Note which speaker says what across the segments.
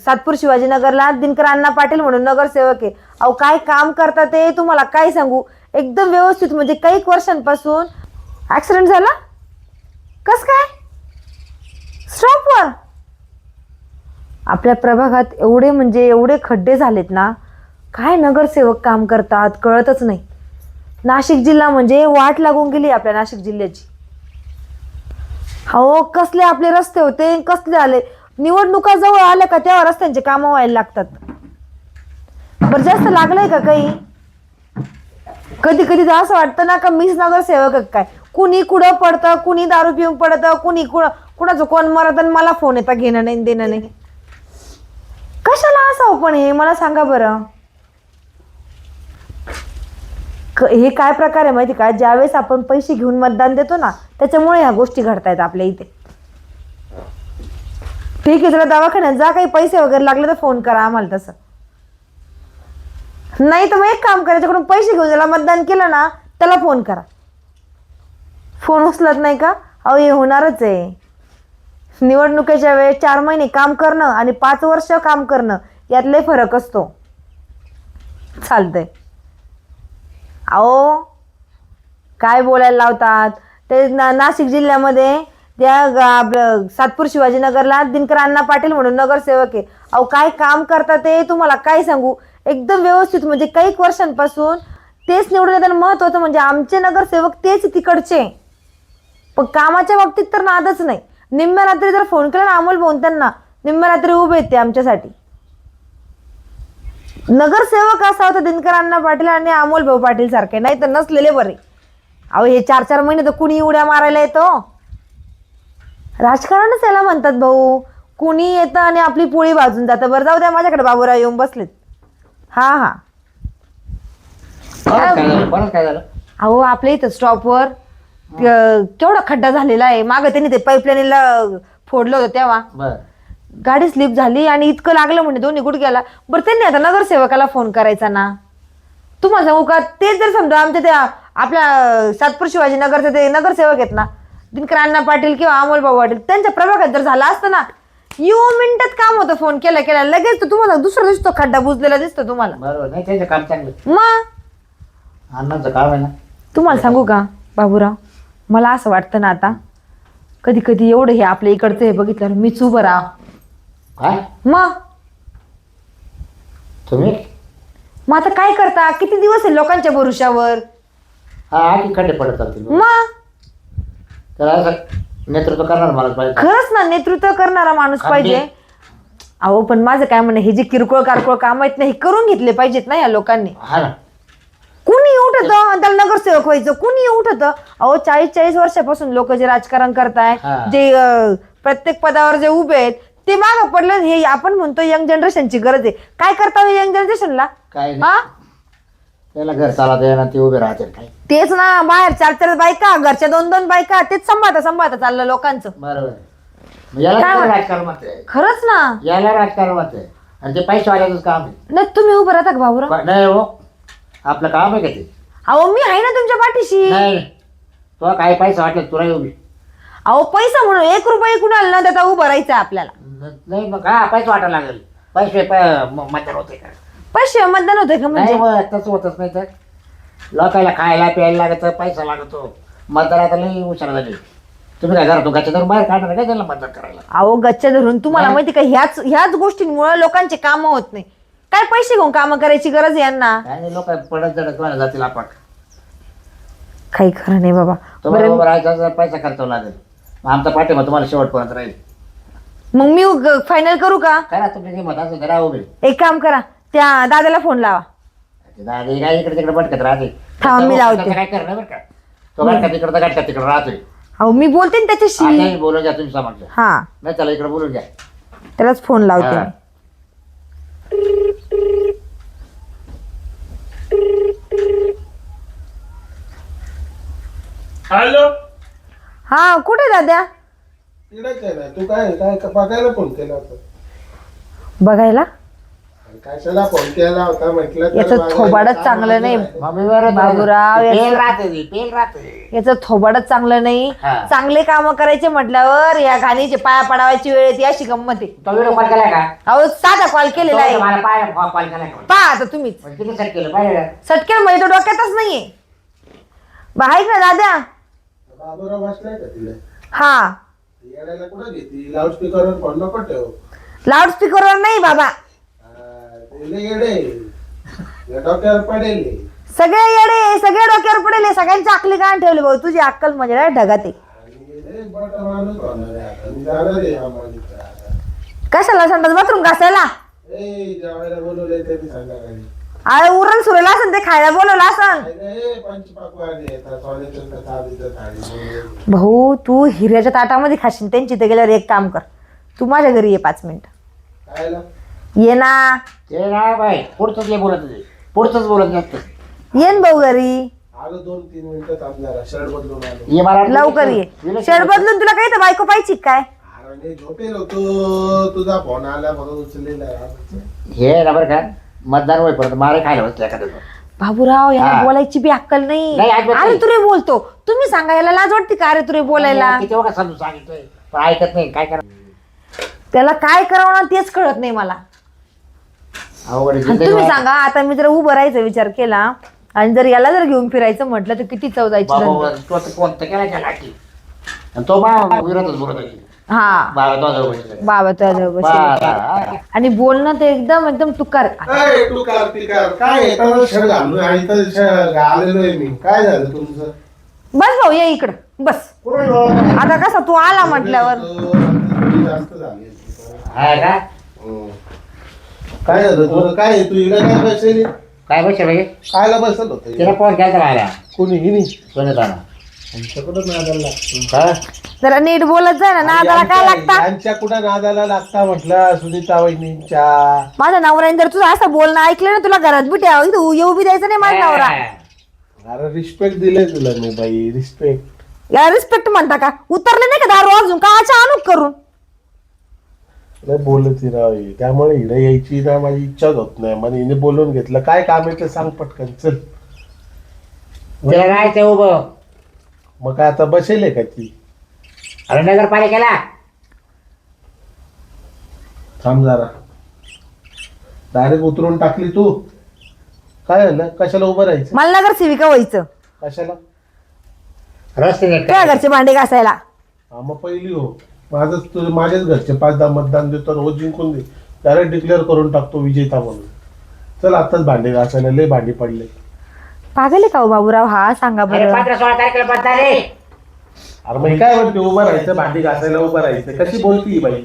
Speaker 1: सातपूर शिवाजीनगरला दिनकर अण्णा पाटील म्हणून नगरसेवक आहे. अहो काय काम करतात ते तुम्हाला काय सांगू. एकदम व्यवस्थित म्हणजे काही वर्षांपासून. ऍक्सिडेंट झाला कस काय स्टॉपवर. आपल्या प्रभागात एवढे म्हणजे एवढे खड्डे झालेत ना, काय नगरसेवक काम करतात कळतच नाही. नाशिक जिल्हा म्हणजे वाट लागून गेली आपल्या नाशिक जिल्ह्याची. हो कसले आपले रस्ते होते कसले आले. निवडणुका जवळ आल्या का तेव्हा रस्त्यांचे कामं व्हायला लागतात. बरं जास्त लागलंय का काही. कधी कधी तर असं वाटतं ना का मीच नगरसेवक काय. कुणी कुठं पडतं, कुणी दारू पिऊन पडतं, कुणी कुणाचं कोण मरत आणि मला फोन येतात घेणं नाही देणं नाही. कशाला असावं पण हे मला सांगा बरं. हे काय प्रकार आहे माहिती का. ज्यावेळेस आपण पैसे घेऊन मतदान देतो ना त्याच्यामुळे ह्या गोष्टी घडतायत आपल्या इथे. ठीक आहे तुला दवाखान्यात जा, काही पैसे वगैरे लागले तर फोन करा आम्हाला. तसं नाही तर मग एक काम करा, त्याच्याकडून पैसे घेऊन ज्याला मतदान केलं ना त्याला फोन करा. फोन उचलत नाही का. अहो हे होणारच आहे. निवडणुकीच्या वेळेस 4 महिने काम करणं आणि 5 वर्ष काम करणं यातले फरक असतो. चालतंय. अहो काय बोलायला लावतात ते. नाशिक जिल्ह्यामध्ये त्या सातपूर शिवाजीनगरला दिनकर अण्णा पाटील म्हणून नगरसेवक आहे. अहो काय काम करतात ते तुम्हाला काय सांगू. एकदम व्यवस्थित म्हणजे काही वर्षांपासून तेच निवडून येताना. महत्वाचं म्हणजे आमचे नगरसेवक तेच तिकडचे. पण कामाच्या बाबतीत तर नादच नाही. निम्म्या रात्री जर फोन केला ना अमोल भाऊ त्यांना, निम्म्या रात्री उभे आहेत ते आमच्यासाठी. नगरसेवक असा होता दिनकर अण्णा पाटील आणि अमोल भाऊ पाटील सारखे, नाही तर नसलेले बरे. अहो हे 4-4 महिने तर कुणी उड्या मारायला येतो. राजकारणच याला म्हणतात भाऊ. कुणी येतं आणि आपली पोळी भाजून जातं. बरं जाऊ द्या, माझ्याकडे बाबूराव येऊन बसलेत. हा हा
Speaker 2: काय झालं.
Speaker 1: अहो आपल्या इथं स्टॉपवर केवढा खड्डा झालेला आहे. मागं त्यांनी ते पाईपलाईनला फोडलं होतं तेव्हा गाडी स्लिप झाली आणि इतकं लागलं म्हणजे दोन्ही गुडघ्याला. बरं त्यांनी आता नगरसेवकाला फोन करायचा ना. तुम्हाला सांगू का, तेच जर समजा आमच्या त्या आपल्या सातपूर शिवाजीनगरचे ते नगरसेवक आहेत ना दिनकर अण्णा पाटील किंवा अमोल भाऊ पाटील, त्यांच्या प्रभागात जर झाला असतं ना मिनिटात काम होतं. फोन केला केला लगेच तर तुम्हाला दुसरा दिसतो खड्डा बुजलेला दिसतो तुम्हाला.
Speaker 2: बरोबर नाही त्याचं काम चांगलं.
Speaker 1: मग
Speaker 2: अण्णाचं काम आहे ना.
Speaker 1: तुम्हाला सांगू का बाबूराव, मला असं वाटतं ना आता कधी कधी एवढं हे आपल्या इकडचं हे बघितलं मीच उभं राहा.
Speaker 2: काय
Speaker 1: मग
Speaker 2: तुम्ही
Speaker 1: मग आता काय करता. किती दिवस आहे लोकांच्या भरोशावर.
Speaker 2: आधी खड्डे पडत चालतील.
Speaker 1: मग
Speaker 2: तर असं नेतृत्व करणार मला पाहिजे.
Speaker 1: खरंच ना, नेतृत्व करणारा माणूस पाहिजे. अहो पण माझं काय म्हणणं, हे जे किरकोळ कारकोळ काम आहेत ना हे करून घेतले पाहिजेत ना या लोकांनी.
Speaker 2: हा ना.
Speaker 1: कुणी उठत त्याला नगरसेवक व्हायचं, कुणी उठत. अहो 40-40 वर्षापासून लोक जे राजकारण करताय, जे प्रत्येक पदावर जे उभे आहेत ते मागं पडलं. हे आपण म्हणतो यंग जनरेशनची गरज आहे. काय करता यंग जनरेशनला.
Speaker 2: काय त्याला घर चालवता ना ते उभे राहते काय.
Speaker 1: तेच ना, बाहेर 4-4 बायका, घरच्या 2-2 बायका, तेच सांभाळता चाललं लोकांचं.
Speaker 2: बरोबर. याला राजकारण म्हणते.
Speaker 1: खरंच ना,
Speaker 2: याला राजकारण म्हणते. आणि ते पैसे वाल्याचं काम आहे.
Speaker 1: नाही तुम्ही उभं राहता का भाऊराव.
Speaker 2: नाही हो, आपलं काम आहे का ते.
Speaker 1: अहो मी आहे ना तुमच्या पाठीशी.
Speaker 2: नाही तुला काही पैसा वाटलं तुला येऊ.
Speaker 1: अहो पैसा म्हणून 1 रुपया कुणाला ना त्याचा उभं राहायचं आपल्याला.
Speaker 2: नाही मग हा पैसा वाटायला लागेल. पैसे मतदान होते का.
Speaker 1: पैसे मतदान होते का म्हणजे.
Speaker 2: नाही तसं होतच नाही. तर लोकायला खायला प्यायला लागत, पैसा लागतो. मतदारात लई उशारा झाली. तुम्ही काय घरातून गच्च्या धरून बाहेर काढणार काय त्याला मतदान करायला.
Speaker 1: अहो गच्च्या धरून तुम्हाला माहिती का ह्याच गोष्टींमुळे लोकांचे कामं होत नाही. काय पैसे घेऊन कामं करायची गरज आहे यांना.
Speaker 2: लोक पडत जडत व्हायला जातील. आपण
Speaker 1: काही खरं नाही बाबा.
Speaker 2: तुम्हाला राहायचा पैसा खर्चावा लागेल. आमचा पाठिंबा तुम्हाला शेवटपर्यंत राहील.
Speaker 1: मग मी फायनल करू का.
Speaker 2: करा तुम्ही मत असं जरा उभे.
Speaker 1: एक काम करा, त्या दादाला फोन लावा.
Speaker 2: दादा काय इकडे तिकडे भटकत राहते.
Speaker 1: थांब मी लावते.
Speaker 2: काय करणार बरं का. तो गाठका तिकडे राहतोय.
Speaker 1: अहो मी बोलते ना त्याच्याशी.
Speaker 2: बोलून घ्या तुम्ही समज.
Speaker 1: हा
Speaker 2: नाही त्याला इकडे बोलून घ्या.
Speaker 1: त्यालाच फोन लावते.
Speaker 3: हॅलो.
Speaker 1: हा कुठे दाद्या.
Speaker 3: इकडेच आहे ना. तू काय काय बघायला फोन केला होता.
Speaker 1: बघायला
Speaker 3: कशाला फोन केला होता म्हटलं तर
Speaker 1: याचं
Speaker 3: माझं
Speaker 1: थोबाडच
Speaker 3: काम
Speaker 1: चांगलं नाही.
Speaker 3: आहे.
Speaker 2: मम्मी बरं
Speaker 1: बाबूराव,
Speaker 2: पेल राहते पेल राहते.
Speaker 1: याचं थोबाडच चांगलं नाही.
Speaker 2: हा.
Speaker 1: चांगले काम करायचे म्हटल्यावर या घाणीचे पाया पडावायची वेळ येते, अशी गंमत आहे.
Speaker 2: तो व्हिडिओ कॉल केला का?
Speaker 1: अहो साधा कॉल केलेला आहे.
Speaker 2: मला पाय कॉल केला का?
Speaker 1: पहा आता तुम्हीच
Speaker 2: म्हणजे किती सेट केलं पाहिजे.
Speaker 1: सटकेल म्हणजे तो डोक्यातच नाहीये. ऐक ना दादा.
Speaker 3: बाबूराव बसलाय का तिला
Speaker 1: हा,
Speaker 3: येण्याला कुठं घेते लाऊडस्पीकरवर फोन नको ठेव.
Speaker 1: लाऊडस्पीकरवर नाही बाबा.
Speaker 3: ते लय येडे या डोक्यावर पडेल हे.
Speaker 1: सगळे येडे, सगळे डोक्यावर पडेल, सगळ्यांची अक्कली कान ठेवली भाऊ. तुझी अक्कल म्हणजे काय ढगात आहे.
Speaker 3: आणि लय मोठा माणूस होणार आहे आता. मी जाणार आहे आम्हाला आता.
Speaker 1: कशाला संडास बाथरूम घासायला?
Speaker 3: जेवायला बोलवलंय त्यांनी संध्याकाळी.
Speaker 1: अरे उरण सुरेला असन ते खायला बोलवलं असन.
Speaker 3: पंचपाकवान येतात सोन्याचं चांदीचं थाळी.
Speaker 1: भाऊ तू हिऱ्याच्या ताटामध्ये खाशील त्यांची. ते गेल्यावर एक काम कर, तू माझ्या घरी ये 5 मिनिट.
Speaker 3: खायला
Speaker 1: ये ना.
Speaker 2: ते ना बाई पुढचंच नाही बोलत ते. पुढचंच बोलत नसतं.
Speaker 1: येन भाऊ घरी.
Speaker 3: आलो 2-3 मिनिटं थांब जरा शर्ट बदलून आलो.
Speaker 2: ये मला
Speaker 1: लवकर ये. शर्ट बदलून तुला काही तर बायको पाहिजे काय?
Speaker 3: अरे नाही झोपेल होतो तुझा फोन आला म्हणून उचललेला आहे.
Speaker 2: हे ना बरं का मतदान होईपर्यंत मारे खायला बसते एखाद्या.
Speaker 1: बाबूराव याला
Speaker 2: हा.
Speaker 1: बोलायची बी अक्कल नाही.
Speaker 2: नाही, अजिबात
Speaker 1: अरे
Speaker 2: नाही.
Speaker 1: तुरे बोलतो. तुम्ही सांगा याला लाज वाटते का? अरे तुरे बोलायला.
Speaker 2: किती वेळा समजून सांगितलंय पण ऐकत नाही. काय करा
Speaker 1: त्याला काय करावं ना तेच कळत नाही मला.
Speaker 2: अवघड आहे.
Speaker 1: आणि तुम्ही
Speaker 2: जिंदगी
Speaker 1: सांगा आता मी जर उभं राहायचा विचार केला आणि जर याला जर घेऊन फिरायचं म्हटलं तर किती चव जायची
Speaker 2: बाबा
Speaker 1: नंतर.
Speaker 2: तो आता कोणतं केला त्या लाठी आणि तो बा विरोधच बोलत होती.
Speaker 1: हा
Speaker 2: बाबा तो जवळ बसलेला.
Speaker 1: बाबा तुझ्या जवळ बसलेले. आणि बोलणं ते एकदम एकदम तुकार.
Speaker 3: काय तू कार्तिकार काय येताना शर्ट घालून आणि तर आलेलो आहे मी. काय झालं तुमचं?
Speaker 1: बस भाऊ ये इकडं बस. आता कसा तू आला म्हटल्यावर
Speaker 3: जास्त झाली.
Speaker 2: हा का?
Speaker 3: काय झालं तुला? काय तू इकडे काय बसेल?
Speaker 2: काय बसले पाहिजे
Speaker 3: खायला बसत होत
Speaker 2: तिला फोन केला राहिला
Speaker 3: कोणी हिनी
Speaker 2: सोनेताना
Speaker 3: कुठं नादाला लागतो?
Speaker 2: काय
Speaker 1: जरा नीट बोलत जाय ना. नादाला काय लागता?
Speaker 3: यांच्या कुठं नादाला लागता म्हटलं सुनीता वहिनींच्या.
Speaker 1: माझ्या नवऱ्याने जर तुझं असं बोलणं ऐकलं ना तुला घरात बी ठेवा. इथं येऊ बी द्यायचं नाही माझा नवरा.
Speaker 3: अरे रिस्पेक्ट दिले तुला मी बाई रिस्पेक्ट.
Speaker 1: या रिस्पेक्ट म्हणता का? उतरले नाही का दारू अजून का अचानक करून?
Speaker 3: लय बोलत राव ही. त्यामुळे हिला यायची ना माझी इच्छाच होत नाही. मला हिने बोलून घेतलं. काय काम आहे ते सांग पटकन चल.
Speaker 2: तिला राहायचं उभं.
Speaker 3: मग काय आता बसेल का ती?
Speaker 2: अरे नगरपालिकेला
Speaker 3: थांब जरा. डायरेक्ट उतरून टाकली तू. काय झालं? कशाला उभं राहायचं?
Speaker 1: मला नगर सेविका व्हायचं.
Speaker 3: कशाला?
Speaker 2: रस्ते नीट
Speaker 1: त्या
Speaker 2: करा.
Speaker 1: घरचे भांडे घासायला.
Speaker 3: हा मग पहिली हो. माझंच तुझं माझ्याच घरचे 5-10 मतदान देतो रोज जिंकून दे. डायरेक्ट डिक्लेअर करून टाकतो विजेता म्हणून. चल आताच भांडे घासायला लय भांडी पडले.
Speaker 1: पागल आहे का हो बाबूराव? हा सांगा
Speaker 2: अरे
Speaker 1: बरं.
Speaker 2: 15-16 तारखेला मतदान आहे.
Speaker 3: अरे मग काय म्हणते उभं राहायचं भांडी घासायला उभं राहायचं? कशी बोलती ही बाई?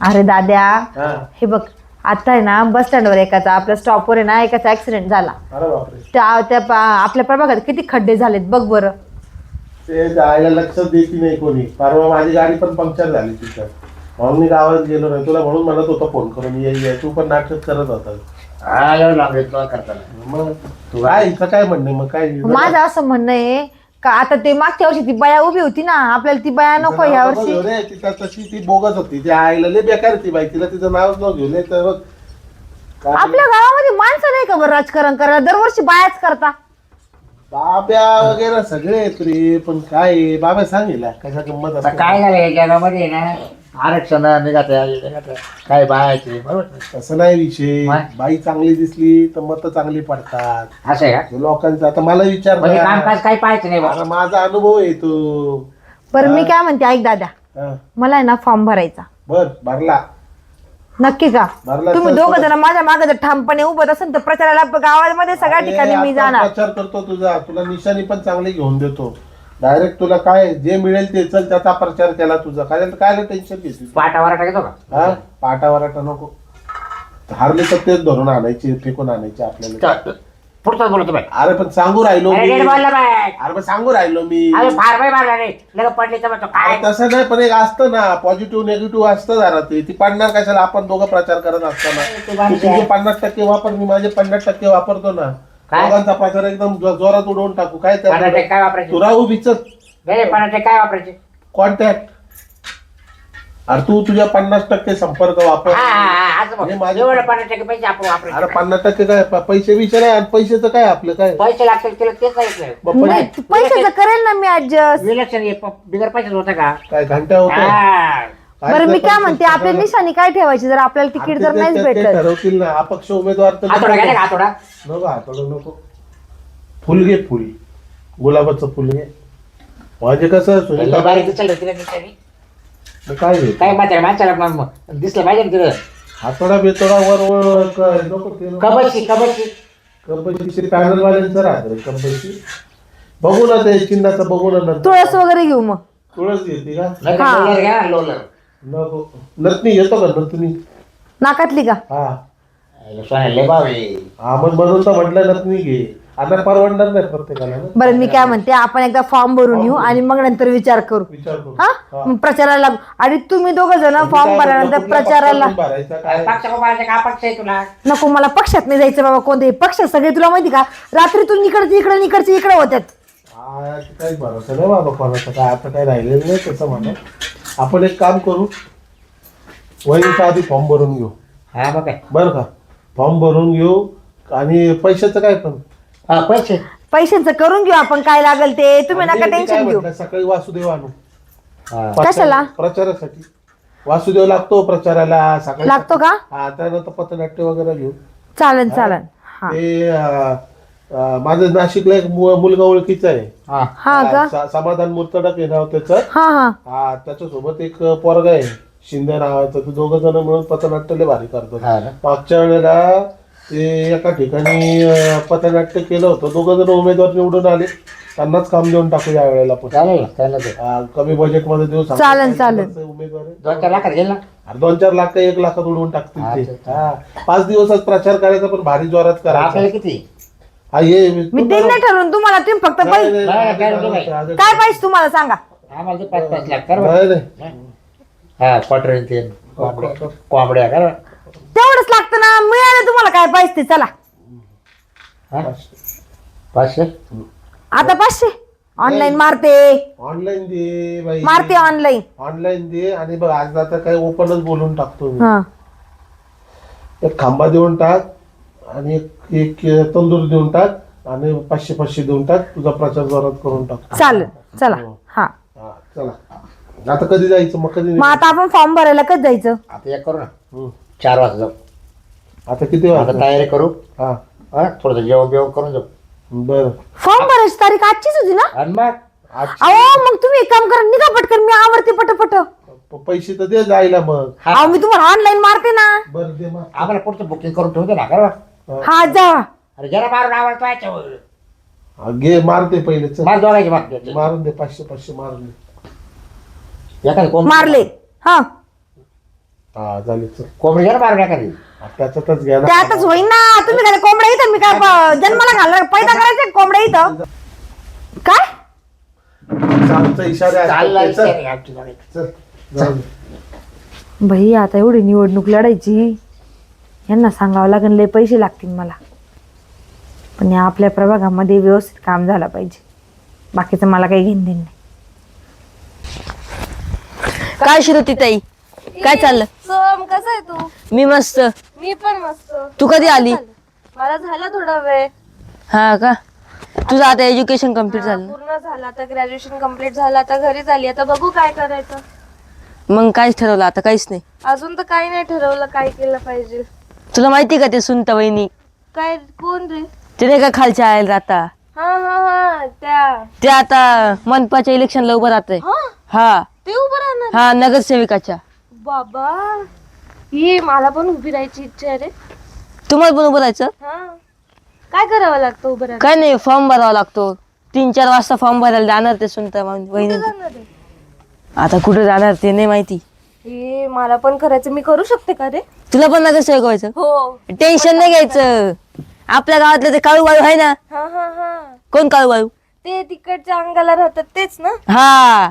Speaker 1: अरे दाद्या
Speaker 3: हा.
Speaker 1: हे बघ आता आहे ना बस स्टँडवर एकाचा आपल्या स्टॉपवर आहे ना एकाचा ऍक्सिडेंट झाला.
Speaker 3: अरे बापरे.
Speaker 1: आपल्या प्रभागात किती खड्डे झालेत बघ बरं.
Speaker 3: ते जायला लक्ष देती नाही कोणी. परवा माझी गाडी पण पंक्चर झाली तिथं. म्हणून मी गावात गेलो नाही. तुला म्हणून म्हणत होतो फोन करून ये. तू पण नाटक करत होता.
Speaker 2: हा एवढं लागले तुला करताना.
Speaker 3: मग तू काय इथं काय म्हणणे? मग काय
Speaker 1: माझं असं म्हणणं आहे का आता ते मागच्या वर्षी ती बाया उभी होती ना आपल्याला ती बाया नको ह्या वर्षी.
Speaker 3: रे तिथं तशी ती बोगस होती. ती आईला लय बेकार ती बाई. तिला तिचं नावच न घेऊन तर बघ काय.
Speaker 1: आपल्या गावामध्ये माणसं नाही का बरं राजकारण करायला? दरवर्षी बायाच करता.
Speaker 3: बाब्या वगैरे सगळे आहेत रे. पण काय आहे? बाब्या सांगितला कशा गंमत
Speaker 2: आता
Speaker 3: असते.
Speaker 2: काय झालं या जगामध्ये ना आरक्षण निघत काय बायाचे बरोबर
Speaker 3: तसं नाही विषय.
Speaker 2: मग?
Speaker 3: बाई चांगली दिसली तर मत चांगली पडतात.
Speaker 2: असं आहे का?
Speaker 3: लोकांचं आता मला विचार
Speaker 2: म्हणजे कामकाज काही पाहायचं नाही बा.
Speaker 3: आता माझा अनुभव येतो.
Speaker 1: बरं मी काय म्हणते ऐक दादा मला आहे ना फॉर्म भरायचा.
Speaker 3: बर भरला.
Speaker 1: नक्की का?
Speaker 3: भरला.
Speaker 1: तुम्ही
Speaker 3: चल,
Speaker 1: दोघं
Speaker 3: चल.
Speaker 1: जण माझ्या मागे जर ठामपणे उभं असेल तर प्रचाराला गावामध्ये सगळ्या ठिकाणी मी
Speaker 3: आता
Speaker 1: जाणार.
Speaker 3: प्रचार करतो तुझा. तुला निशाणी पण चांगली घेऊन देतो. डायरेक्ट तुला काय जे मिळेल ते चल त्याचा प्रचार केला तुझा. काय टेन्शन घेते?
Speaker 2: पाटावर टाकतो का?
Speaker 3: हा पाटावराटा नको. हारले तर तेच धरून आणायचे फेकून आणायचे आपल्याला.
Speaker 2: पुढचाच बोलतो बाई.
Speaker 3: अरे पण सांगू राहिलो
Speaker 2: अरे
Speaker 3: मी.
Speaker 2: नीट बोलला बाई.
Speaker 3: अरे पण सांगू राहिलो मी.
Speaker 2: अरे फार बाई मारला रे लगेच पडली तर म्हणतो काय
Speaker 3: अरे तसं नाही पण एक असतं ना पॉझिटिव्ह निगेटिव्ह असतं जरा. ती पडणार कशाला? आपण दोघं प्रचार करत असताना तू तुझे 50% वापर मी माझे 50% वापरतो ना.
Speaker 2: काय?
Speaker 3: दोघांचा प्रचार एकदम जोरात उडवून टाकू. काय
Speaker 2: पाण्याचे
Speaker 3: त्या
Speaker 2: काय वापरायचे?
Speaker 3: तू राहू बिचत
Speaker 2: नाही पाण्याचे काय वापरायचे?
Speaker 3: कॉन्टॅक्ट अरे तू तुझ्या 50% संपर्क वापर. हे माझे-
Speaker 2: एवढं 50% पैसे आपण वापरायचे.
Speaker 3: अरे 50% काय पैसे विचार आहे. पैशाचं काय आपलं काय
Speaker 2: पैसे लागतील तिला तेच सांगितलं.
Speaker 3: मग
Speaker 1: नाही, पैशाचं करेल ना मी ऍडजस्ट.
Speaker 2: विलक्षण बिगर पैशाच होतं का?
Speaker 3: काय घंटा होता
Speaker 2: हा.
Speaker 1: बरं मी काय म्हणते, आपली निशाणी काय ठेवायची जर आपल्याला तिकीट जर नाहीच भेटलं?
Speaker 3: ठरवतील ना अपक्ष उमेदवार तर
Speaker 2: हातोडा घ्या ना, हातोडा.
Speaker 3: नको हातोडा नको. फुल घे, फुल गुलाबाचं फुल घे. म्हणजे कसं
Speaker 2: लय
Speaker 3: सुनीता
Speaker 2: बारीक दिसेल रे तिला निशाणी.
Speaker 3: काय घे
Speaker 2: काय म्हाताऱ्या माणसाला मग दिसलं पाहिजे ना तिला.
Speaker 3: हातोडा बेतोडा वर काय नको ते नको.
Speaker 2: कबशी
Speaker 3: कंपनीचे पॅनलवाल्यांचं राहतं कंपनीची. बघू ना ते चिन्हाचं बघू ना नंतर.
Speaker 1: तुळस वगैरे घेऊ मग.
Speaker 3: तुळस घेते का
Speaker 2: नाही
Speaker 1: हा.
Speaker 2: लोलर घ्या ना, लोलर.
Speaker 3: नको. नतनी येतो का नतनी?
Speaker 1: नाकातली का?
Speaker 3: हा
Speaker 2: सोन्याला लय भाव आहे.
Speaker 3: हा मग म्हणून तर म्हटलं नतनी घे. आता परवडणार नाही प्रत्येकाला ना.
Speaker 1: बरं मी काय म्हणते, आपण एकदा फॉर्म भरून येऊ आणि मग नंतर विचार करू.
Speaker 3: विचार करू.
Speaker 1: हा मग प्रचाराला लागू. आणि तुम्ही दोघं जण फॉर्म भरल्यानंतर प्रचाराला.
Speaker 3: भरायचा काय
Speaker 2: पक्ष कोणाचा का पक्ष आहे तुला?
Speaker 1: नको, मला पक्षात नाही जायचं बाबा. कोणते पक्ष सगळे तुला माहिती का, रात्रीतून इकडे होत्यात.
Speaker 3: हा, काही भरोसा नाही बाबा कोणाचा. काय आता काही राहिलेलं नाही तसं म्हणा. आपण एक काम करू, वहिनीचा आधी फॉर्म भरून घेऊ.
Speaker 2: हा मग काय
Speaker 3: बरं का? फॉर्म भरून घेऊ आणि पैशाचं काय पण
Speaker 2: हा, पैसे
Speaker 1: पैशांचं करून घेऊ आपण, काय लागेल ते. तुम्ही नका
Speaker 3: आणि ते काय
Speaker 1: टेन्शन घेऊ.
Speaker 3: म्हटलं, सकाळी वासुदेव आणू
Speaker 2: हा.
Speaker 1: कशाला?
Speaker 3: प्रचारासाठी. वासुदेव लागतो प्रचाराला सकाळी.
Speaker 1: लागतो का?
Speaker 3: हा त्यानंतर पथनाट्य वगैरे घेऊ.
Speaker 1: चालन हा
Speaker 3: ते माझं नाशिकला एक मुलगा ओळखीचा आहे.
Speaker 2: हा.
Speaker 1: हा का?
Speaker 3: समाधान मुर्तडक आहे नाव त्याचं.
Speaker 1: हा हा
Speaker 3: हा त्याच्यासोबत एक पोरगा आहे शिंदे नावाचं. ते दोघं जण मिळून पथनाट्य लय भारी करतात.
Speaker 2: हा ना.
Speaker 3: मागच्या वेळेला ते एका ठिकाणी पथनाट्य केलं होतं. दोघं जण उमेदवार निवडून आले. त्यांनाच काम देऊन टाकू या वेळेला पण.
Speaker 2: चालेल ना, चालेल ना.
Speaker 3: कमी बजेट मध्ये देऊ सांगतो.
Speaker 1: चालेल.
Speaker 3: उमेदवार आहे.
Speaker 2: 2-4 लाखात गेल ना.
Speaker 3: 2-4 लाख 1 लाखात उडवून टाकतील ते.
Speaker 2: अच्छा.
Speaker 3: हा 5 दिवसात प्रचार करायचा पण भारी जोरात
Speaker 2: आपल्याला
Speaker 3: करायचा.
Speaker 2: किती?
Speaker 3: हा ये
Speaker 1: मी देईन नाही ठरवून तुम्हाला. तुम्ही फक्त पैसे काय पाहिजे तुम्हाला सांगा.
Speaker 2: आम्हाला ते 5-5 लाख कर बरं.
Speaker 3: नाही नाही
Speaker 2: हा क्वार्टर ते कोंबड्या कर बरं.
Speaker 1: तेवढंच लागतं ना. मिळालं तुम्हाला काय पाहिजे ते. चला
Speaker 2: हा? 500.
Speaker 1: आता 500 ऑनलाईन मारते.
Speaker 3: ऑनलाईन दे बाई.
Speaker 1: मारते ऑनलाईन.
Speaker 3: ऑनलाईन दे. आणि बघ आज आता काय ओपनच बोलून टाकतो मी.
Speaker 1: हा
Speaker 3: एक खांबा देऊन टाक आणि एक तंदूर देऊन टाक आणि 500 देऊन टाक. तुझा प्रचार जोरात करून टाक.
Speaker 1: चालेल. चला हा
Speaker 3: हा चला. आता कधी जायचं मग कधी
Speaker 1: मग आता आपण फॉर्म भरायला कधी जायचं?
Speaker 2: आता एक करू ना,
Speaker 3: हम्म.
Speaker 2: 4 वाजता जाऊ.
Speaker 3: आता किती
Speaker 2: आता
Speaker 3: वाजता?
Speaker 2: तयारी करू.
Speaker 3: हा
Speaker 2: हा थोडंसं जेवण बिवण करून जाऊ.
Speaker 3: बर.
Speaker 1: फॉर्म भरायची तारीख आजचीच होती ना?
Speaker 2: आणि मग
Speaker 1: अहो मग तुम्ही एक काम करा, निघा पटकन. मी आवडते पटपट.
Speaker 3: पैसे तर दे जायला मग.
Speaker 1: अहो मी तुम्हाला ऑनलाईन मारते ना.
Speaker 3: बरं दे मग.
Speaker 2: आम्हाला पुढचं बुकिंग करून ठेवते ना कर.
Speaker 1: हा जा.
Speaker 2: अरे जरा मारून आवडतो याच्यावर.
Speaker 3: हा, घे मारते पहिले चल.
Speaker 2: मला दोघांची मागते.
Speaker 3: मारून दे 500 मारून दे.
Speaker 2: एखादी
Speaker 1: मारले. हा
Speaker 3: हा झाले चल.
Speaker 2: कोंबडी जरा मारून एखादी.
Speaker 3: त्याच्यातच घ्या ना.
Speaker 1: त्यातच होईन ना. तुम्ही काय कोंबड्या इथं मी काय जन्माला घालणार? पैदा करायचं कोंबड्या इथं काय?
Speaker 3: आमचा इशारा आहे.
Speaker 2: चाललाय
Speaker 3: चल,
Speaker 2: आमची.
Speaker 3: चल, जाऊ दे.
Speaker 1: भाई आता एवढी निवडणूक लढायची, यांना सांगावं लागेल लय पैसे लागतील मला. पण या आपल्या प्रभागामध्ये व्यवस्थित काम झालं पाहिजे. बाकीचं मला काही घेणं देणं नाही.
Speaker 4: काय श्रुती ताई, काय चाललं?
Speaker 5: सोम कसा आहे तू?
Speaker 4: मी मस्त.
Speaker 5: मी पण मस्त.
Speaker 4: तू कधी आली?
Speaker 5: मला झाला थोडा वेळ.
Speaker 4: हा का? तुझं आता एज्युकेशन कम्प्लीट झालं ना?
Speaker 5: पूर्ण झालं आता. ग्रॅज्युएशन कम्प्लीट झालं. आता घरी झाली. आता बघू काय करायचं.
Speaker 4: मग काहीच ठरवलं आता? काहीच नाही
Speaker 5: अजून तर काही नाही ठरवलं काय केलं पाहिजे.
Speaker 4: तुला माहिती का ते सुनता वहिनी?
Speaker 5: काय कोण रे?
Speaker 4: ते नाही का खालच्या आयल राहता?
Speaker 5: हा हा हा त्या
Speaker 4: ते आता मनपाच्या इलेक्शनला उभं राहतंय.
Speaker 5: हा
Speaker 4: हा
Speaker 5: ते उभं राहणार.
Speaker 4: हा नगरसेविकाच्या.
Speaker 5: बाबा ये मला पण उभी राहायची इच्छा आहे रे.
Speaker 4: तुम्हाला पण उभं राहायचं?
Speaker 5: हा काय करावं लागतं उभं राहायला?
Speaker 4: काय नाही, फॉर्म भरावा लागतो. 3-4 वाजता फॉर्म भरायला जाणार ते सुनता वहिनी.
Speaker 5: जाणार आहे?
Speaker 4: आता कुठे जाणार ते नाही माहिती.
Speaker 5: हे मला पण करायचं. मी करू शकते का रे?
Speaker 4: तुला पण नगरसेवक व्हायचं?
Speaker 5: हो.
Speaker 4: टेन्शन नाही घ्यायचं. आपल्या गावातलं ते काळू वाळू आहे ना?
Speaker 5: हा हा हा
Speaker 4: कोण काळू वाळू?
Speaker 5: ते तिकडच्या अंगाला राहतात तेच ना?
Speaker 4: हा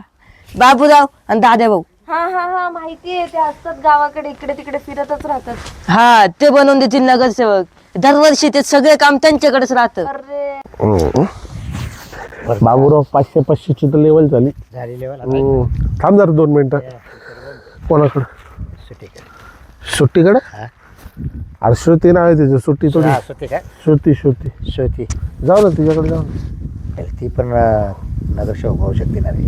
Speaker 4: बाबूराव आणि दादा भाऊ.
Speaker 5: हा हा हा माहितीये. ते असतात गावाकडे इकडे तिकडे फिरतच राहतात.
Speaker 4: हा ते बनवून देतील नगरसेवक. दरवर्षी ते सगळे काम त्यांच्याकडेच राहतं.
Speaker 5: अरे
Speaker 3: बाबूराव 500 ची तर लेवल झाली.
Speaker 2: झाली लेवल.
Speaker 3: थांब जरा 2 मिनिटं. कोणाकडे
Speaker 2: सुट्टी कर.
Speaker 3: सुट्टीकडे
Speaker 2: हा.
Speaker 3: अरे श्रुती नाव आहे तिचं सुट्टी थोडी
Speaker 2: हा, सुट्टी का
Speaker 3: श्रुती श्रुती
Speaker 2: श्रुती
Speaker 3: जाऊ ना तिच्याकडे जाऊ ना.
Speaker 2: ती पण नगरसेवक होऊ शकते ना रे.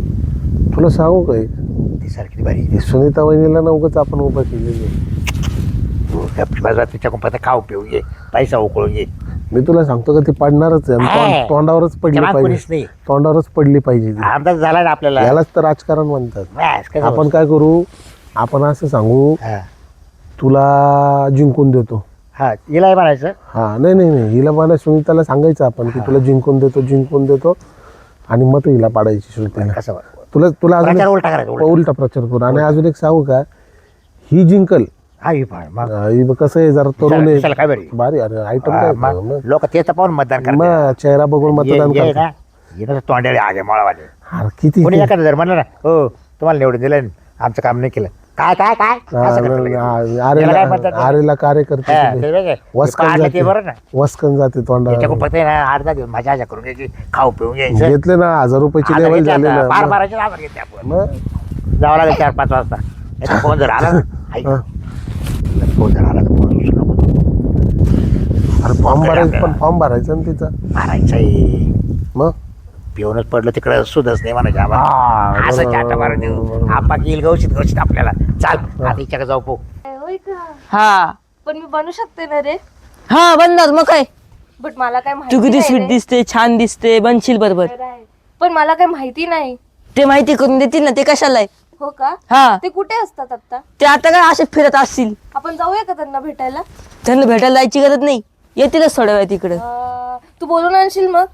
Speaker 3: तुला सांगू का एक?
Speaker 2: ती सारखी भारी
Speaker 3: ही सुनीता वहिनीला नव्हतंच आपण उभं केलेली आहे.
Speaker 2: बाजूला तिच्याकडून फक्त खाऊ पिऊ घे पैसा उकळून घे.
Speaker 3: मी तुला सांगतो का ती पडणारच आहे आणि
Speaker 2: हा.
Speaker 3: तोंडावरच पडली
Speaker 2: तेव्हा कोणीच
Speaker 3: पाहिजे
Speaker 2: नाही.
Speaker 3: तोंडावरच पडली पाहिजे ती.
Speaker 2: अंदाज झाला ना आपल्याला.
Speaker 3: यालाच तर राजकारण म्हणतात.
Speaker 2: बस, कसं
Speaker 3: आपण काय करू आपण असं सांगू
Speaker 2: हा
Speaker 3: तुला जिंकून देतो.
Speaker 2: हा हिलाही म्हणायचं.
Speaker 3: हा नाही नाही नाही हिला मला सुनीताला सांगायचं आपण की तुला जिंकून देतो आणि मत हिला पाडायची श्रुतीला.
Speaker 2: कसं
Speaker 3: तुला तुला अजून
Speaker 2: प्रचार उलटा करायचा उलटा.
Speaker 3: उलटा प्रचार करू आणि अजून एक सांगू का ही जिंकल.
Speaker 2: हा ही पण मग
Speaker 3: ही कसं आहे जरा तरुण
Speaker 2: दिसायला
Speaker 3: आहे
Speaker 2: काय बरी.
Speaker 3: भारी अरे आयटम
Speaker 2: हा,
Speaker 3: काय
Speaker 2: मग
Speaker 3: मग
Speaker 2: लोक तेच पाहून मतदान करतात.
Speaker 3: मग चेहरा बघून मतदान
Speaker 2: ये
Speaker 3: करतात.
Speaker 2: ना येणं तोंडाळे आगे मळावाले.
Speaker 3: अरे किती
Speaker 2: कोणी एखादं जर म्हणलं ना हो तुम्हाला निवडून दिलं आणि आमचं काम नाही केलं काय काय काय असं करतं लगेच. याला काय म्हणतात?
Speaker 3: आरेला कार्यकर्ते
Speaker 2: हा,
Speaker 3: सगळे.
Speaker 2: ते वेगळे.
Speaker 3: वस्कन
Speaker 2: काढलं ते
Speaker 3: जाते
Speaker 2: बरं ना.
Speaker 3: वस्कन जाते तोंडा
Speaker 2: त्याच्याकडून फक्त आहे ना 8-10 दिवस माझ्या आजा करून घ्यायची खाऊ पिऊन घ्यायचं.
Speaker 3: घेतले ना 1000 रुपयाची
Speaker 2: आता
Speaker 3: लेवल
Speaker 2: घेतलं
Speaker 3: झाले
Speaker 2: आता.
Speaker 3: ना
Speaker 2: बारा
Speaker 3: मग.
Speaker 2: बाराचे आभार घेते आपण.
Speaker 3: मग
Speaker 2: जावं लागेल 4-5 वाजता. याचा फोन जर आला ना ऐक,
Speaker 3: हा.
Speaker 2: फोन जर आला तर फोन उचलू नको.
Speaker 3: अरे फॉर्म भरायचं पण फॉर्म भरायचं ना तिचा
Speaker 2: मारायचं आहे.
Speaker 3: मग
Speaker 2: पिऊनच पडलं तिकडं सुधच नाही म्हणायचं
Speaker 3: हा,
Speaker 2: आम्हाला. असं
Speaker 3: बरोबर,
Speaker 2: चाटा मारून देऊ
Speaker 3: बरोबर.
Speaker 2: आपा येईल गवशीत आपल्याला. चाल आता हिच्याकडे जाऊ पो.
Speaker 5: होय का?
Speaker 4: हा
Speaker 5: पण मी बनू शकते ना रे.
Speaker 4: हा बनणार मग काय.
Speaker 5: बट मला काय
Speaker 4: तू
Speaker 5: माहिती
Speaker 4: किती
Speaker 5: नाही
Speaker 4: स्वीट
Speaker 5: रे.
Speaker 4: दिसते छान दिसते बनशील बरोबर.
Speaker 5: खरं आहे. पण मला काय माहिती नाही.
Speaker 4: ते माहिती करून देतील ना ते कशाला आहे.
Speaker 5: हो का?
Speaker 4: हा
Speaker 5: ते कुठे असतात आता?
Speaker 4: ते आता काय असे फिरत असतील.
Speaker 5: आपण जाऊया का त्यांना भेटायला?
Speaker 4: त्यांना भेटायला जायची गरज नाही येतीलच थोड्या वेळ तिकडे.
Speaker 5: तू बोलून आणशील मग?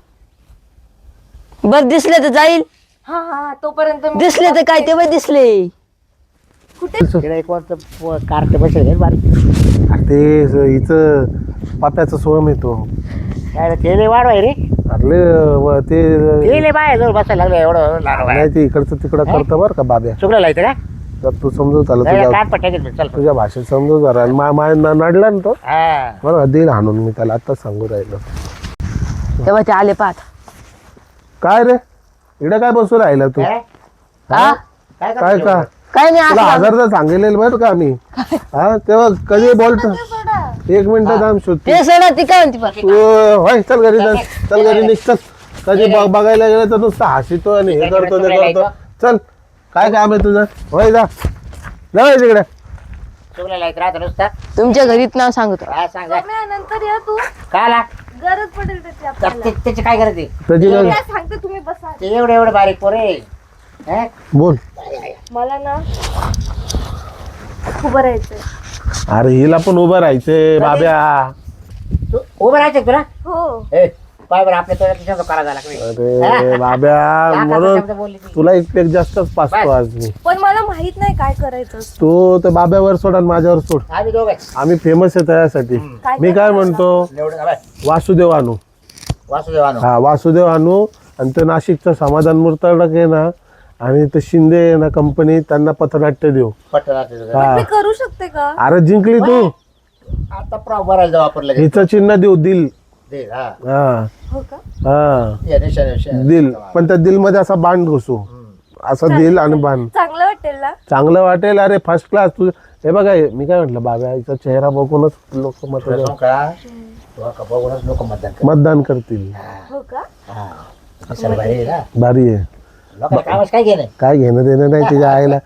Speaker 4: बर दिसले तर जाईल
Speaker 5: हा हा तोपर्यंत मी
Speaker 4: दिसले तर काय तेव्हा दिसले.
Speaker 5: कुठे?
Speaker 2: तिला एक वाजता कार्ट बसेल बारीक.
Speaker 3: अरे ते हिचं पाप्याचं सोहम येतो
Speaker 2: काय ते लय वाढ आहे रे.
Speaker 3: अरे ते
Speaker 2: ते लय बाय जवळ बसायला लागलं एवढं लहान वयात.
Speaker 3: नाही ते इकडचं तिकडं करतं बरं का बाब्या.
Speaker 2: चुकलं लायचं का?
Speaker 3: तर तू समजूत आला
Speaker 2: नाही,
Speaker 3: तुझ्या
Speaker 2: कान पट्ट्या घेत चल.
Speaker 3: तुझ्या भाषेत समजूत आला आणि नडला ना तो
Speaker 2: हा
Speaker 3: बरं देईल हाणून मी त्याला आताच सांगू राहिलो.
Speaker 4: तेव्हा ते आले पाहत.
Speaker 3: काय रे इकडे काय बसू राहिला तू
Speaker 2: काय?
Speaker 4: हा
Speaker 2: काय
Speaker 3: काय
Speaker 2: करतो
Speaker 3: का
Speaker 2: एवढं?
Speaker 4: काय नाही
Speaker 3: तुला
Speaker 4: असं
Speaker 3: 1000 तर सांगितलेलं बरं का मी हा तेव्हा कधी बोलतो
Speaker 5: सोडा.
Speaker 3: 1 मिनिट थांब शोधते
Speaker 4: ते सोडा ती काय म्हणते पाहत.
Speaker 3: तू होय चल घरी चल घरी निघ चल कधी बघायला गेलं तर नुसतं हसितो आणि हे करतो ते करतो चल काय काम आहे तुझं होय जा जाऊ तिकडे
Speaker 2: चुकलं लायचं राहतं नुसतं.
Speaker 4: तुमच्या घरीत नाव सांगतो.
Speaker 2: काय सांगा
Speaker 5: सौम्या, नंतर या तू.
Speaker 2: काय ला
Speaker 5: गरज पडेल त्याची आपल्याला.
Speaker 2: त्याची काय गरज आहे?
Speaker 3: त्याची
Speaker 5: मी
Speaker 3: काय
Speaker 5: काय सांगते तुम्ही बसा.
Speaker 2: ते एवढं बारीक पोरे. हा?
Speaker 3: बोल
Speaker 5: मला ना उभं राहायचंय.
Speaker 3: अरे हिला पण उभं राहायचंय बाब्या
Speaker 2: तू उभं राहायचं का तुला?
Speaker 5: हो.
Speaker 2: ए पाय बरं आपल्या तुला किती करा झाला का?
Speaker 3: अरे बाब्या
Speaker 2: शब्द
Speaker 3: म्हणून
Speaker 2: बोलली ती.
Speaker 3: तुला एक पेक जास्तच पाचतो आज मी
Speaker 5: पण मला माहित नाही काय करायचं असतं.
Speaker 3: तू तर बाब्यावर सोड आणि माझ्यावर सोड
Speaker 2: आम्ही दोघं
Speaker 3: आम्ही फेमस आहे त्यासाठी
Speaker 5: काय
Speaker 3: मी काय म्हणतो
Speaker 2: निवडून आलाय.
Speaker 3: वासुदेव आणू
Speaker 2: वासुदेव आणू.
Speaker 3: हा वासुदेव आणू आणि ते नाशिकचं समाधान मूर्तडक आहे ना आणि ते शिंदे आहे ना कंपनी त्यांना पथनाट्य देऊ
Speaker 2: पटकन आता तुझं.
Speaker 3: हा
Speaker 5: मी करू शकते का?
Speaker 3: अरे जिंकली तू
Speaker 2: आता भरायला जाऊ आपण लगेच.
Speaker 3: हिचं चिन्ह देऊ दिल
Speaker 2: दे, हा.
Speaker 3: हा
Speaker 5: हो का?
Speaker 3: हा
Speaker 2: ये, निशाण.
Speaker 3: दिल पण त्या दिल मध्ये असा बांध घुसू असा दिल आणि बांध
Speaker 5: चांगलं वाटेल ना?
Speaker 3: चांगलं वाटेल अरे फर्स्ट क्लास तू हे बघा मी काय म्हटलं बाबा हिचा चेहरा बघूनच लोक
Speaker 2: तुला सांगू का? तुला का बघूनच लोक मतदान करतात.
Speaker 3: मतदान करतील
Speaker 5: हो का?
Speaker 2: हा. निशाण भारी आहे ना.
Speaker 3: भारी आहे
Speaker 2: लोकांना कामच काय घेणं.
Speaker 3: काय घेणं देणं नाही तिच्या आईला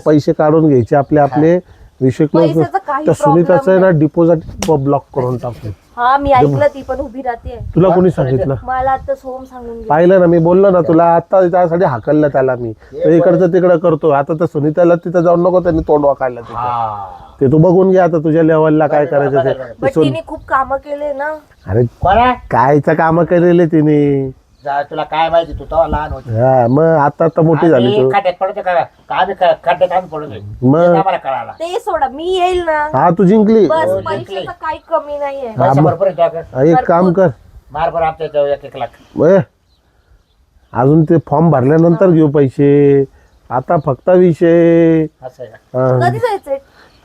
Speaker 3: पैसे काढून घ्यायचे आपले विषय क्लोज
Speaker 5: पैशाचा काही
Speaker 3: त्या
Speaker 5: problem
Speaker 3: सुनीताचं आहे ना डिपॉझिट ब्लॉक करून टाकू
Speaker 5: हा मी ऐकलं ती पण उभी राहते.
Speaker 3: तुला कोणी सांगितलं
Speaker 5: मला आता सोम सांगून गेली.
Speaker 3: पाहिलं ना मी बोललो ना तुला आता त्यासाठी हाकललं त्याला मी तो इकडचं तिकडं करतो आता तर सुनीताला तिथं जाऊन नको त्यांनी तोंड वाकायला तिथं
Speaker 2: हा.
Speaker 3: ते तू बघून घे आता तुझ्या लेवलला काय करायचं ते
Speaker 5: बट तिने खूप कामं केले ना.
Speaker 3: अरे
Speaker 2: कोणा?
Speaker 3: कायचं काम केलेले तिने
Speaker 2: जा, तुला काय माहिती तू तेव्हा लहान होती.
Speaker 3: हा मग आता मोठी झाली
Speaker 2: आम्ही
Speaker 3: तू
Speaker 2: खड्ड्यात पडतो का? आम्ही खड्ड्यात आम्ही पडतोय.
Speaker 3: मग?
Speaker 2: ते आम्हाला कळाला.
Speaker 5: ते सोडा मी येईल ना.
Speaker 3: हा तू जिंकली
Speaker 5: बस
Speaker 2: हो,
Speaker 5: पैशाचं काही कमी नाहीये.
Speaker 2: पैसा भरपूर आहे तुझ्याकडे.
Speaker 3: हा, एक काम कर
Speaker 2: मार बरं आमच्या इथं 1-1 लाख.
Speaker 3: ए, अजून ते फॉर्म भरल्यानंतर घेऊ पैसे आता फक्त विषय
Speaker 2: असं आहे का?
Speaker 3: हा.
Speaker 5: कधी जायचंय?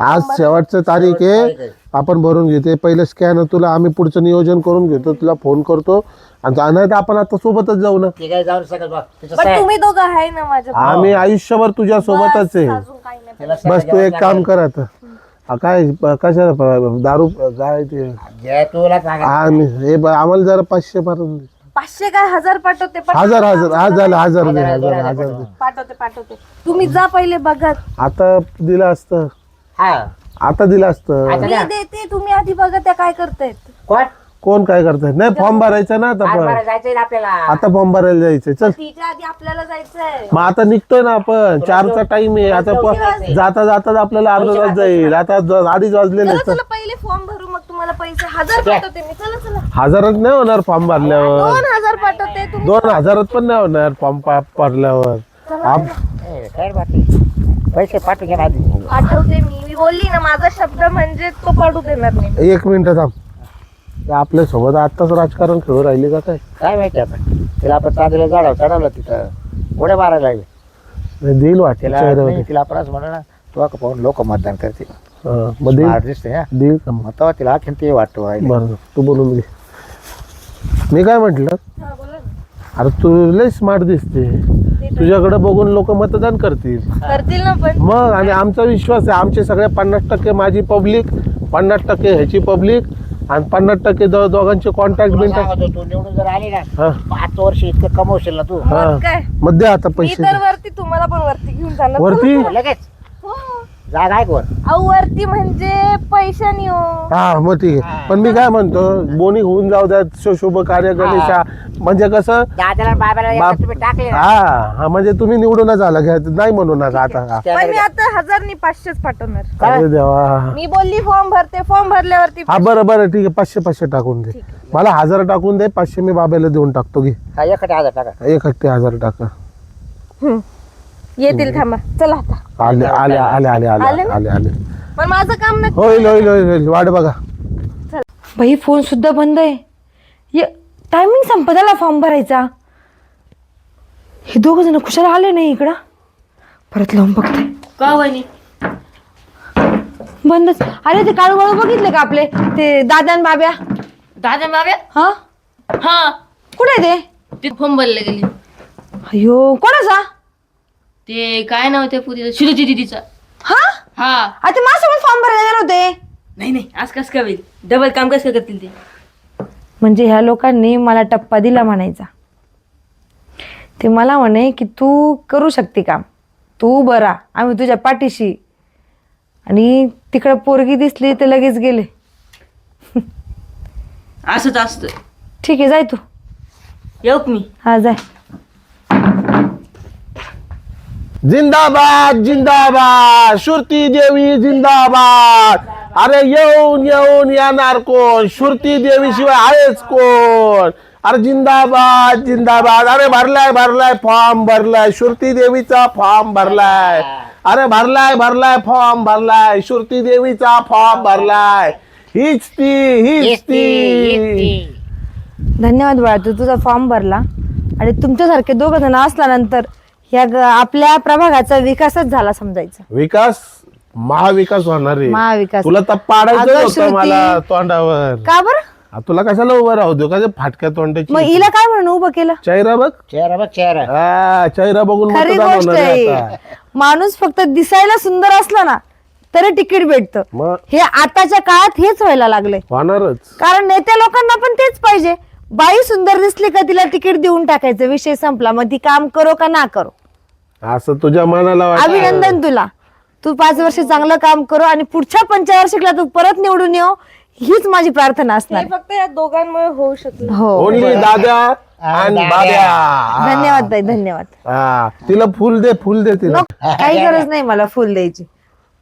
Speaker 3: आज शेवटचं तारीख आहे, आपण भरून घेते. पहिले स्कॅन तुला आम्ही पुढचं नियोजन करून घेतो, तुला फोन करतो आणि नाही तर आपण आता सोबतच जाऊ ना.
Speaker 2: ते काय जाऊन सगळं बघ. तिचं
Speaker 5: पण
Speaker 2: सह्या-
Speaker 5: तुम्ही दोघं आहे ना माझ्या
Speaker 3: आम्ही आयुष्यभर तुझ्या सोबतच आहे.
Speaker 5: अजून काही नाही.
Speaker 2: तिला सह्या
Speaker 3: बस तू एक काम कर आता. काय कशा दारू काय ते
Speaker 2: जे तुला सांगा.
Speaker 3: आम्हाला जरा 500 पाठवून दे.
Speaker 5: 500 काय 1000 पाठवते
Speaker 3: हजार आज झालं, हजार दे, हजार दे.
Speaker 5: पाठवते तुम्ही जा पहिले बघा.
Speaker 3: आता दिलं असतं,
Speaker 2: हा
Speaker 3: आता दिलं असतं.
Speaker 2: आता
Speaker 5: मी
Speaker 2: द्या.
Speaker 5: देते तुम्ही आधी बघा त्या काय करतायत.
Speaker 2: कोण
Speaker 3: कोण काय करताय? नाही फॉर्म भरायचा ना आता.
Speaker 2: आरपार जायचंय ना आपल्याला.
Speaker 3: आता फॉर्म भरायला जायचंय. चल
Speaker 5: तिच्या आधी आपल्याला जायचंय.
Speaker 3: मग आता निघतोय ना आपण. 4चा टाइम आहे आता. जाता जाता आपल्याला अर्धा तास जाईल. आता 2:30 वाजलेले
Speaker 5: चला
Speaker 3: आहेत.
Speaker 5: चला पहिले फॉर्म भरू मग तुम्हाला पैसे 1000 पाठवते मी. चला चला
Speaker 3: हजारात नाही होणार फॉर्म भरल्यावर.
Speaker 5: 2000 पाठवते तुम्ही.
Speaker 3: 2000 पण नाही होणार फॉर्म भरल्यावर.
Speaker 2: ए, काय बाकी पैसे पाठवून घ्या ना आधी.
Speaker 5: पाठवते मी बोलली ना माझा शब्द म्हणजे तो पाठवू देणार नाही.
Speaker 3: 1 मिनिट थांब. आपल्या सोबत आताच राजकारण खेळू राहिली का काय?
Speaker 2: काय माहिती आता तिला आपण चांदीला झाडावर चढवलं तिथं उड्या मारायला लागले.
Speaker 3: नाही, देईल वाटते
Speaker 2: तिला
Speaker 3: चेहऱ्यावर.
Speaker 2: नाही, तिला आपण असं म्हणा ना तू का पाहून लोक मतदान करते.
Speaker 3: मग देईल
Speaker 2: दिसते हा
Speaker 3: देईल का मग?
Speaker 2: मग तेव्हा तिला आणखीन ते वाटतो राहिले.
Speaker 3: बरं तू बोलून घे. मी काय म्हटलं,
Speaker 5: हा, बोला ना.
Speaker 3: अरे तू लय स्मार्ट दिसते. तुझ्याकडे बघून लोक मतदान करतील.
Speaker 5: करतील ना पण.
Speaker 3: मग आणि आमचा विश्वास आहे. आमचे सगळे 50% माझी पब्लिक, 50% ह्याची पब्लिक आणि 50% दोघांचे कॉन्टॅक्ट
Speaker 2: तुला
Speaker 3: बिंटॅक्ट.
Speaker 2: सांगतो, तू निवडून जर आली ना
Speaker 3: हा
Speaker 2: 5 वर्ष इतकं कमवशील ना तू
Speaker 3: हा
Speaker 5: मग काय
Speaker 3: मग दे आता
Speaker 5: मी
Speaker 3: पैसे
Speaker 5: तर वरती तुम्हाला पण वरती घेऊन जाणार.
Speaker 3: वरती.
Speaker 2: लगेच
Speaker 5: हो.
Speaker 2: जागा आहे कोण.
Speaker 5: अहो वरती म्हणजे पैशानी हो.
Speaker 3: हा मग ठीक आहे. पण मी काय म्हणतो, बोनी होऊन जाऊ द्या. शुभ कार्य गणेशा. म्हणजे कसं
Speaker 2: दादाला बाबाला एकदा
Speaker 3: बाप-
Speaker 2: तुम्ही टाकले ना.
Speaker 3: हा म्हणजे तुम्ही निवडूनच आला घ्या, नाही म्हणू नका आता. हा.
Speaker 5: पण मी आता 1000 नि 500 पाठवणार.
Speaker 3: अरे देवा.
Speaker 5: मी बोलली फॉर्म भरते. फॉर्म भरल्यावरती
Speaker 3: हा बरं बरं ठीक आहे. 500 टाकून दे. मला 1000 टाकून दे. 500 मी बाबाला देऊन टाकतो. घे
Speaker 2: हा, एकटे 1000 टाका.
Speaker 3: 1000 टाका.
Speaker 5: येतील थांबा. चला आता.
Speaker 3: आले आले आले आले आले
Speaker 5: आले ना?
Speaker 3: आले आले.
Speaker 5: पण माझं काम नक्की.
Speaker 3: होईल होईल होईल होईल. वाट बघा.
Speaker 1: बाई फोन सुद्धा बंद आहे. टायमिंग संपत आला फॉर्म भरायचा. हे दोघं जण खुशाला आले नाही इकडं. परत लावून बघते.
Speaker 4: का वहिनी?
Speaker 1: बंदच. अरे ते काळू काळू बघितले का आपले ते दादा आणि बाब्या?
Speaker 4: दादा बाब्या?
Speaker 1: हा
Speaker 4: हा
Speaker 1: कुठे आहे ते?
Speaker 4: ते फॉर्म भरले गेली.
Speaker 1: अयो कोणाचा?
Speaker 4: ते काय नाव त्या पुरीचं? शिरुची दिदीचा.
Speaker 1: हा
Speaker 4: हा.
Speaker 1: आता माझ्यासोबत फॉर्म भरायला येणार होते.
Speaker 4: नाही नाही आज कसं काय होईल? डबल काम कसं काय करतील ते?
Speaker 1: म्हणजे ह्या लोकांनी मला टप्पा दिला म्हणायचा. ते मला म्हणे की तू करू शकते काम, तू बरा, आम्ही तुझ्या पाठीशी. आणि तिकडे पोरगी दिसली तर लगेच गेले.
Speaker 4: असंच असतं.
Speaker 1: ठीक आहे जाय तू.
Speaker 4: येऊ का मी?
Speaker 1: हा जाय.
Speaker 3: जिंदाबाद जिंदाबाद. श्रुती देवी जिंदाबाद. अरे येऊन येऊन येणार कोण? श्रुती देवी शिवाय आहेच कोण? अरे जिंदाबाद जिंदाबाद. अरे भरलाय फॉर्म भरलाय. श्रुती देवीचा फॉर्म भरलाय. अरे भरलाय फॉर्म भरलाय. श्रुती देवीचा फॉर्म भरलाय. हीच ती.
Speaker 1: धन्यवाद बाळा, तू तुझा फॉर्म भरला. आणि तुमच्यासारखे दोघं जण असल्यानंतर आपल्या प्रभागाचा विकासच झाला समजायचा.
Speaker 3: विकास महाविकास होणार आहे.
Speaker 1: महाविकास.
Speaker 3: तुला तर पाडायचं
Speaker 1: अगं
Speaker 3: होतं
Speaker 1: श्रुती.
Speaker 3: मला तोंडावर.
Speaker 1: का बरं?
Speaker 3: तुला कशाला उभं राहू देऊ का ते फाटक्या तोंडाची?
Speaker 1: मग हिला काय म्हणून उभं केलं?
Speaker 3: चेहरा बघ.
Speaker 2: चेहरा बघ चेहरा.
Speaker 3: हा चेहरा बघून
Speaker 1: खरी
Speaker 3: मतदान
Speaker 1: गोष्ट
Speaker 3: होणार आहे
Speaker 1: आहे.
Speaker 3: आता.
Speaker 1: माणूस फक्त दिसायला सुंदर असला ना तरी तिकीट भेटतं.
Speaker 3: मग
Speaker 1: हे आताच्या काळात हेच व्हायला लागले.
Speaker 3: होणारच.
Speaker 1: कारण नेत्या लोकांना पण तेच पाहिजे. बाई सुंदर दिसली का तिला तिकीट देऊन टाकायचं, विषय संपला. मग ती काम करो का ना करो.
Speaker 3: असं तुझ्या मनाला वाटतं.
Speaker 1: अभिनंदन तुला. तू 5 वर्ष चांगलं काम करो आणि पुढच्या पंचवार्षिकला तू परत निवडून येऊ, हीच माझी प्रार्थना असणार.
Speaker 5: हे फक्त या दोघांमुळे होऊ शकलं.
Speaker 1: हो
Speaker 3: ओनली दादा आणि बाब्या.
Speaker 1: धन्यवाद ताई, धन्यवाद.
Speaker 3: हा तिला फुल दे तिला.
Speaker 1: काही गरज नाही मला फुल द्यायची.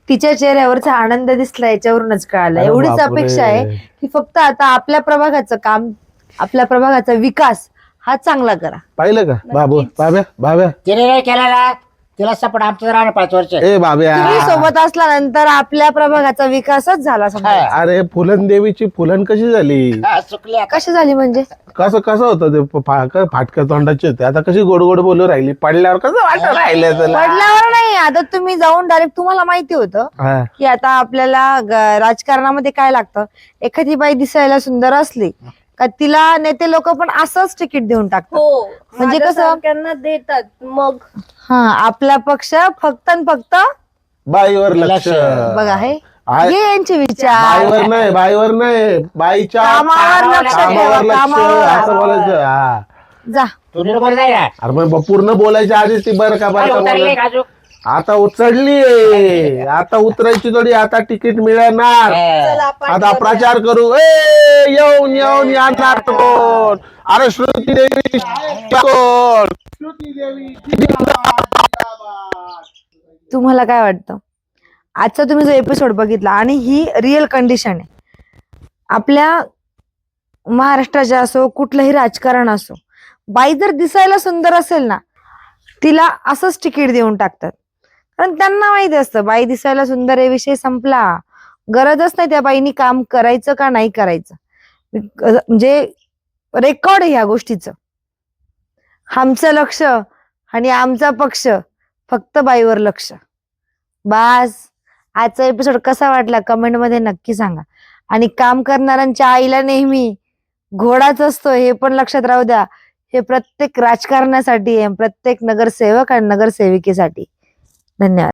Speaker 1: तिच्या चेहऱ्यावरचा आनंद दिसला याच्यावरूनच कळालं.
Speaker 3: अरे
Speaker 1: एवढीच
Speaker 3: बापरे.
Speaker 1: अपेक्षा आहे की फक्त आता आपल्या प्रभागाचं काम, आपल्या प्रभागाचा विकास हा चांगला करा.
Speaker 3: पाहिलं का बाबू बाब्या
Speaker 2: तिने नाही केला ना तिला सपोर्ट आमचं राहणं 5 वर्ष.
Speaker 3: ए बाब्या
Speaker 1: तुम्ही सोबत असल्यानंतर आपल्या प्रभागाचा विकासच झाला समजा.
Speaker 3: अरे फुलन देवीची फुलन कशी झाली?
Speaker 2: चुकली आता.
Speaker 1: कशी झाली म्हणजे?
Speaker 3: कसं होतं ते फाटक्या तोंडाचे होते, आता कशी गोड गोड बोलू राहिली, पडल्यावर कसं वाटत राहिलं तुला?
Speaker 1: पडल्यावर नाही, आता तुम्ही जाऊन डायरेक्ट तुम्हाला माहिती होतं
Speaker 3: हा.
Speaker 1: की आता आपल्याला राजकारणामध्ये काय लागतं. एखादी बाई दिसायला सुंदर असली का तिला नेते लोक पण असंच तिकीट देऊन टाकतात.
Speaker 5: हो
Speaker 1: म्हणजे कसं?
Speaker 5: माझ्यासारख्यांना देतात मग.
Speaker 1: हा, आपला पक्ष फक्त आणि फक्त
Speaker 3: बाईवर लक्ष.
Speaker 1: बघा हे
Speaker 3: आहे.
Speaker 1: हे यांचे विचार.
Speaker 3: बाईवर नाही बाईच्या
Speaker 1: कामावर लक्ष ठेवा,
Speaker 3: कामावर लक्ष,
Speaker 1: कामावर.
Speaker 3: असं बोलायचं. हा.
Speaker 1: जा.
Speaker 2: तू नीट बोल नाही का?
Speaker 3: अरे मग पूर्ण बोलायच्या आधीच ती बरं का
Speaker 2: अरे उतरली
Speaker 3: बरं
Speaker 2: का अजून?
Speaker 3: आता उचडली, आता उतरायची थोडी, आता तिकीट मिळणार. आता प्रचार करू. येऊन येणार कोण? अरे श्रुती देवी कोण?
Speaker 1: तुम्हाला काय वाटतं? आजचा तुम्ही जो एपिसोड बघितला आणि ही रिअल कंडिशन आहे. आपल्या महाराष्ट्राच्या असो कुठलंही राजकारण असो, बाई जर दिसायला सुंदर असेल ना, तिला असंच तिकीट देऊन टाकतात. कारण त्यांना माहिती असतं बाई दिसायला सुंदर आहे, विषय संपला. गरजच नाही त्या बाईनी काम करायचं का नाही करायचं. म्हणजे रेकॉर्ड आहे ह्या गोष्टीचं. आमचं लक्ष आणि आमचा पक्ष फक्त बाईवर लक्ष. बास. आजचा एपिसोड कसा वाटला कमेंट मध्ये नक्की सांगा. आणि काम करणाऱ्यांच्या आईला नेहमी घोडाच असतो हे पण लक्षात राहू द्या. हे प्रत्येक राजकारणासाठी आहे, प्रत्येक नगरसेवक आणि नगरसेविकेसाठी. धन्यवाद.